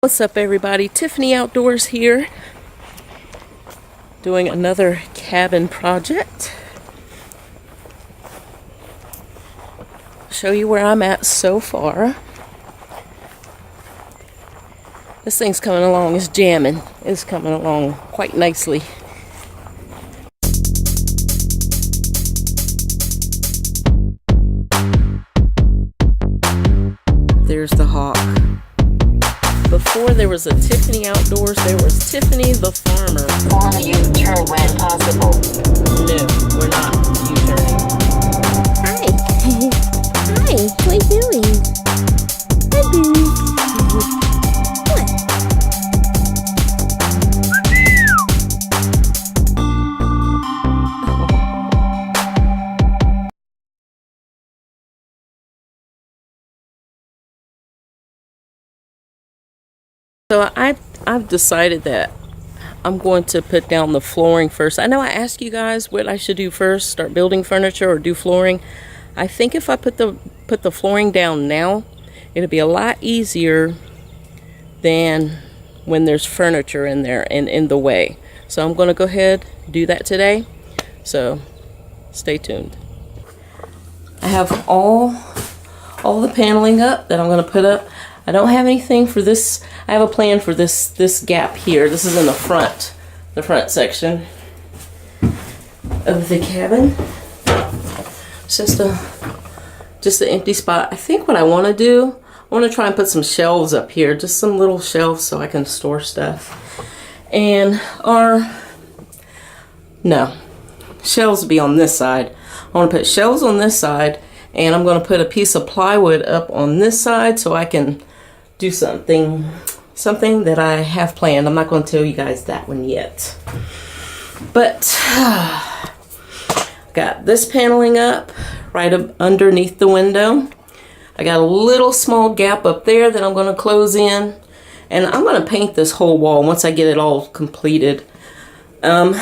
What's up, everybody? Tiffany Outdoors here, doing another cabin project. Show you where I'm at so far. This thing's coming along, it's jamming. It's coming along quite nicely. There's the hawk. Before there was a Tiffany Outdoors, there was Tiffany the Farmer. On a U-turn when possible. No, we're not U-turning. Hi. Hi, what are you doing? Hi, Boo. What? So I've decided that I'm going to put down the flooring first. I know I asked you guys what I should do first, start building furniture or do flooring. I think if I put the flooring down now, it'll be a lot easier than when there's furniture in there and in the way. So I'm going to go ahead and do that today. So stay tuned. I have all the paneling up that I'm going to put up. I don't have anything for this. I have a plan for this gap here. This is in the front section of the cabin. It's just an empty spot. I think what I want to do, I want to try and put some shelves up here, just some little shelves so I can store stuff. And shelves will be on this side. I want to put shelves on this side, and I'm going to put a piece of plywood up on this side so I can do something that I have planned. I'm not going to tell you guys that one yet. But got this paneling up right up underneath the window. I got a little small gap up there that I'm going to close in, and I'm going to paint this whole wall once I get it all completed. I'm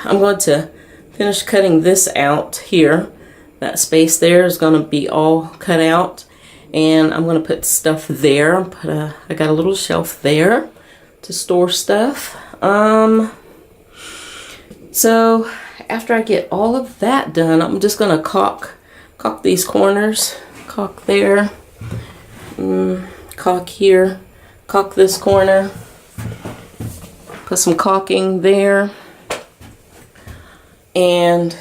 going to finish cutting this out here. That space there is going to be all cut out. And I'm going to put stuff there. I got a little shelf there to store stuff. So after I get all of that done, I'm just going to caulk these corners. Caulk there. Caulk here. Caulk this corner. Put some caulking there. And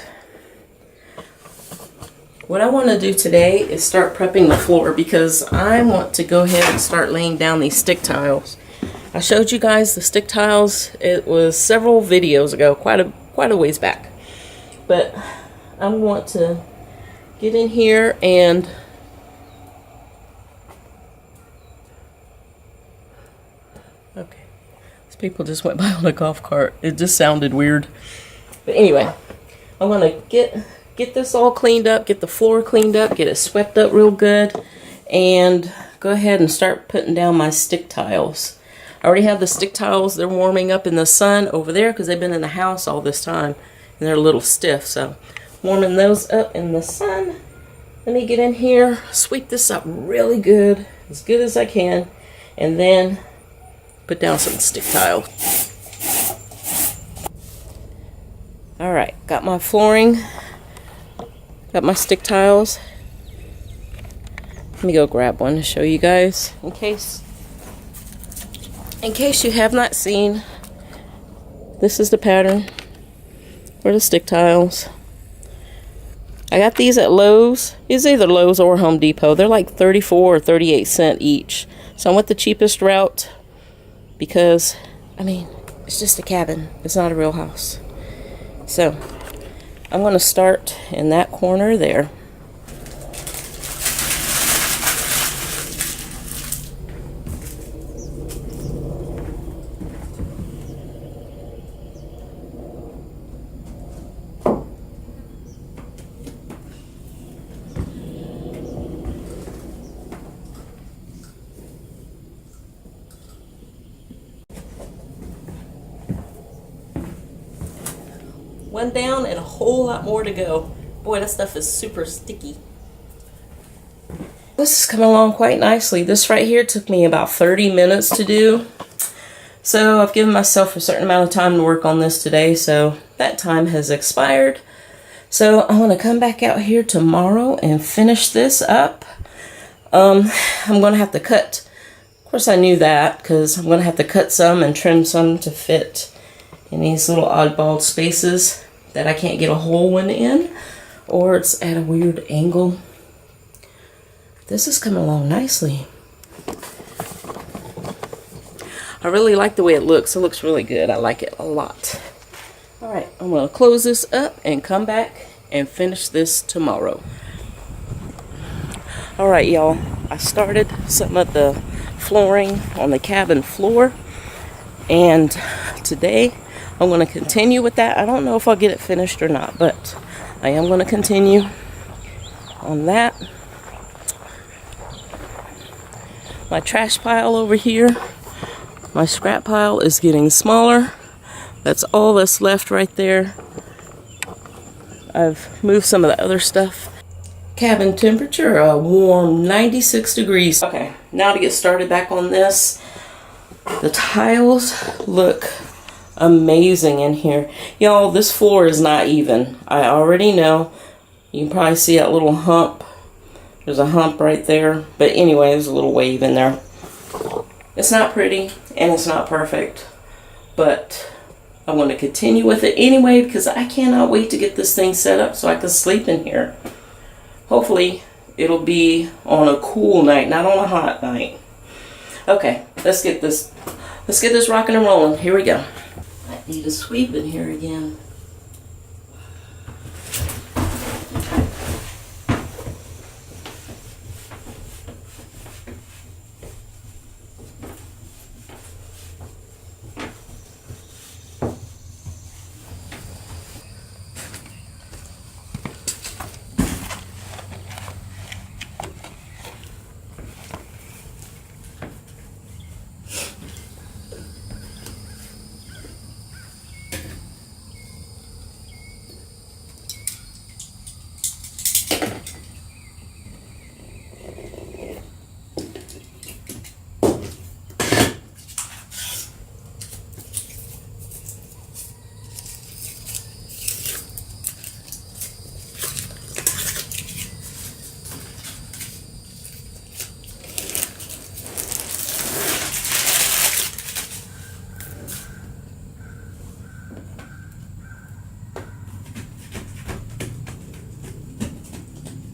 what I want to do today is start prepping the floor because I want to go ahead and start laying down these stick tiles. I showed you guys the stick tiles. It was several videos ago, quite a ways back. But I want to get in here and okay. These people just went by on a golf cart. It just sounded weird. But anyway, I'm going to get this all cleaned up, get the floor cleaned up, get it swept up real good, and go ahead and start putting down my stick tiles. I already have the stick tiles. They're warming up in the sun over there because they've been in the house all this time, and they're a little stiff, so warming those up in the sun. Let me get in here, sweep this up really good as I can, and then put down some stick tile. Alright, got my flooring. Got my stick tiles. Let me go grab one to show you guys in case you have not seen. This is the pattern for the stick tiles. I got these at Lowe's. It's either Lowe's or Home Depot. They're like 34 or 38 cents each. So I went the cheapest route because, I mean, it's just a cabin. It's not a real house. So I'm going to start in that corner there. One down and a whole lot more to go. Boy, that stuff is super sticky. This is coming along quite nicely. This right here took me about 30 minutes to do. So I've given myself a certain amount of time to work on this today, so that time has expired. So I want to come back out here tomorrow and finish this up. I'm going to have to cut, of course I knew that, because I'm going to have to cut some and trim some to fit in these little oddball spaces that I can't get a whole one in, or it's at a weird angle. This is coming along nicely. I really like the way it looks. It looks really good. I like it a lot. Alright, I'm going to close this up and come back and finish this tomorrow. Alright, y'all. I started some of the flooring on the cabin floor. And today, I'm going to continue with that. I don't know if I'll get it finished or not, but I am going to continue on that. My trash pile over here. My scrap pile is getting smaller. That's all that's left right there. I've moved some of the other stuff. Cabin temperature, a warm 96 degrees. Okay, now to get started back on this. The tiles look amazing in here. Y'all, this floor is not even. I already know. You can probably see that little hump. There's a hump right there. But anyway, there's a little wave in there. It's not pretty and it's not perfect, but I'm going to continue with it anyway because I cannot wait to get this thing set up so I can sleep in here. Hopefully it'll be on a cool night, not on a hot night. Okay, let's get this rocking and rolling. Here we go. I need a sweep in here again.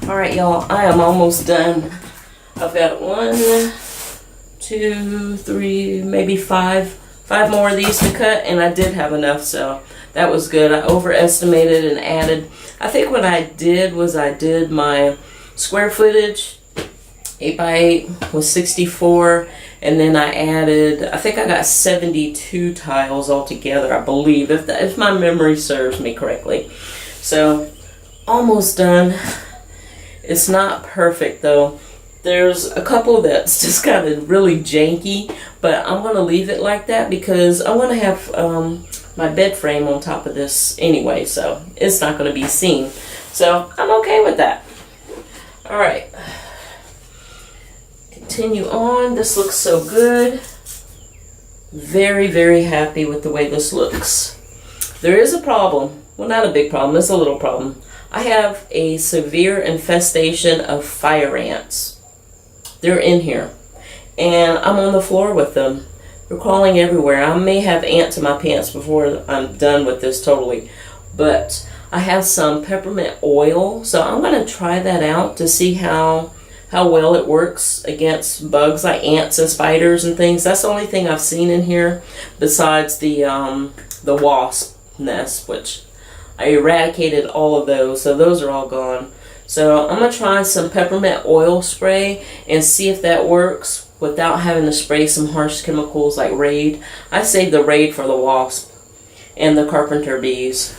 Alright, y'all, I am almost done. I've got 1, 2, 3, maybe 5 more of these to cut, and I did have enough, so that was good. I overestimated and added. I think what I did was I did my square footage. 8x8 was 64, and then I added, I think I got 72 tiles altogether, I believe, if my memory serves me correctly. So, almost done. It's not perfect though. There's a couple that's just kind of really janky, but I'm going to leave it like that because I want to have my bed frame on top of this anyway, so it's not going to be seen. So I'm okay with that. Alright. Continue on. This looks so good. Very, very happy with the way this looks. There is a problem. Well, not a big problem. It's a little problem. I have a severe infestation of fire ants. They're in here. And I'm on the floor with them. They're crawling everywhere. I may have ants in my pants before I'm done with this totally. But I have some peppermint oil. So I'm going to try that out to see how well it works against bugs like ants and spiders and things. That's the only thing I've seen in here besides the wasp nest, which I eradicated all of those, so those are all gone. So I'm going to try some peppermint oil spray and see if that works without having to spray some harsh chemicals like Raid. I saved the Raid for the wasp and the carpenter bees.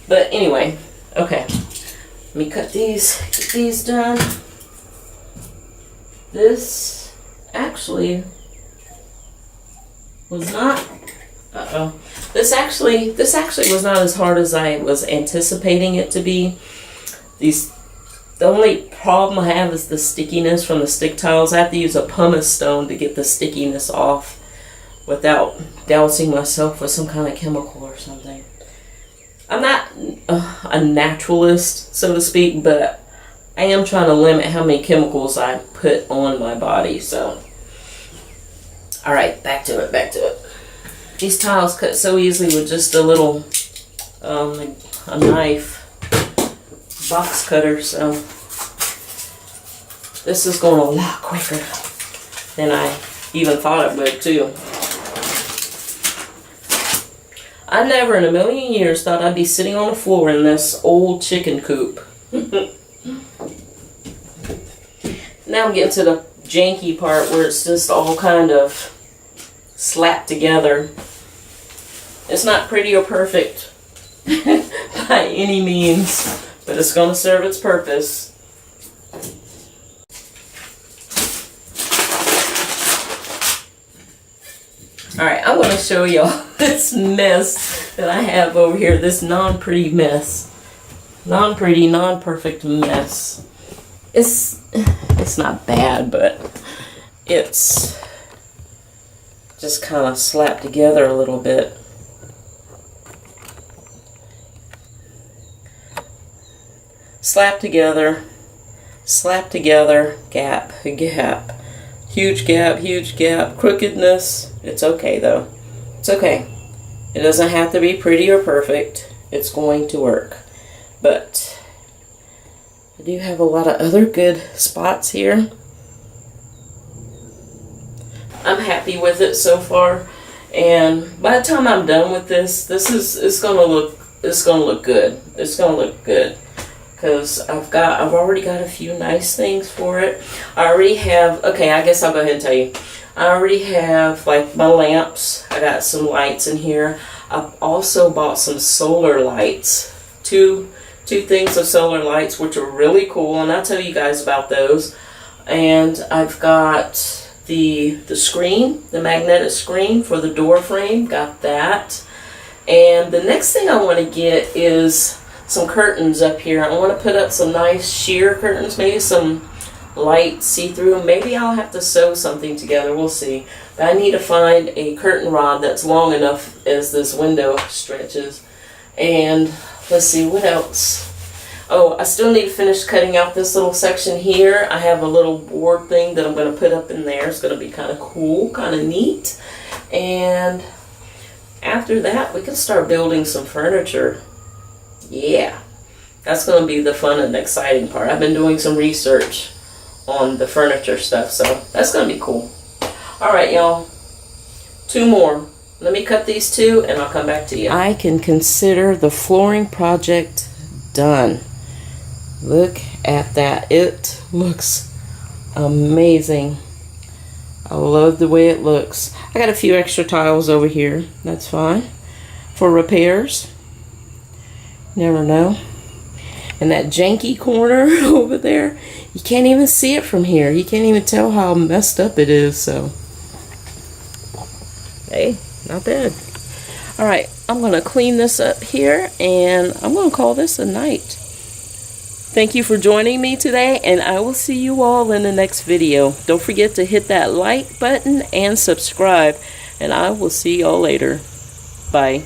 But anyway, okay. Let me cut these, get these done. This actually was not... Uh-oh. This actually was not as hard as I was anticipating it to be. The only problem I have is the stickiness from the stick tiles. I have to use a pumice stone to get the stickiness off without dousing myself with some kind of chemical or something. I'm not a naturalist, so to speak, but I am trying to limit how many chemicals I put on my body, so. Alright, back to it. These tiles cut so easily with just a little, a knife, box cutter, so this is going a lot quicker than I even thought it would, too. I never in a million years thought I'd be sitting on the floor in this old chicken coop. Now I'm getting to the janky part where it's just all kind of slapped together. It's not pretty or perfect by any means, but it's going to serve its purpose. Alright, I'm going to show y'all this mess that I have over here, this non-pretty mess. Non-pretty, non-perfect mess. It's not bad, but it's just kind of slapped together a little bit. Slap together, gap, huge gap, crookedness. It's okay though. It's okay. It doesn't have to be pretty or perfect. It's going to work. But I do have a lot of other good spots here. I'm happy with it so far, and by the time I'm done with this, it's gonna look good. It's gonna look good because I've already got a few nice things for it. I already have. Okay, I guess I'll go ahead and tell you. I already have like my lamps. I got some lights in here. I've also bought some solar lights. Two things of solar lights, which are really cool, and I'll tell you guys about those. And I've got the screen, the magnetic screen for the door frame, got that. And the next thing I want to get is some curtains up here. I want to put up some nice sheer curtains, maybe some light see-through. Maybe I'll have to sew something together, we'll see. But I need to find a curtain rod that's long enough as this window stretches. And let's see, what else? Oh, I still need to finish cutting out this little section here. I have a little board thing that I'm going to put up in there. It's going to be kind of cool, kind of neat. And after that, we can start building some furniture. Yeah, that's going to be the fun and exciting part. I've been doing some research on the furniture stuff, so that's going to be cool. Alright, y'all. 2 more. Let me cut these 2 and I'll come back to you. I can consider the flooring project done. Look at that. It looks amazing. I love the way it looks. I got a few extra tiles over here. That's fine. For repairs. Never know. And that janky corner over there, you can't even see it from here. You can't even tell how messed up it is, so. Hey, not bad. Alright, I'm going to clean this up here, and I'm going to call this a night. Thank you for joining me today, and I will see you all in the next video. Don't forget to hit that like button and subscribe, and I will see y'all later. Bye.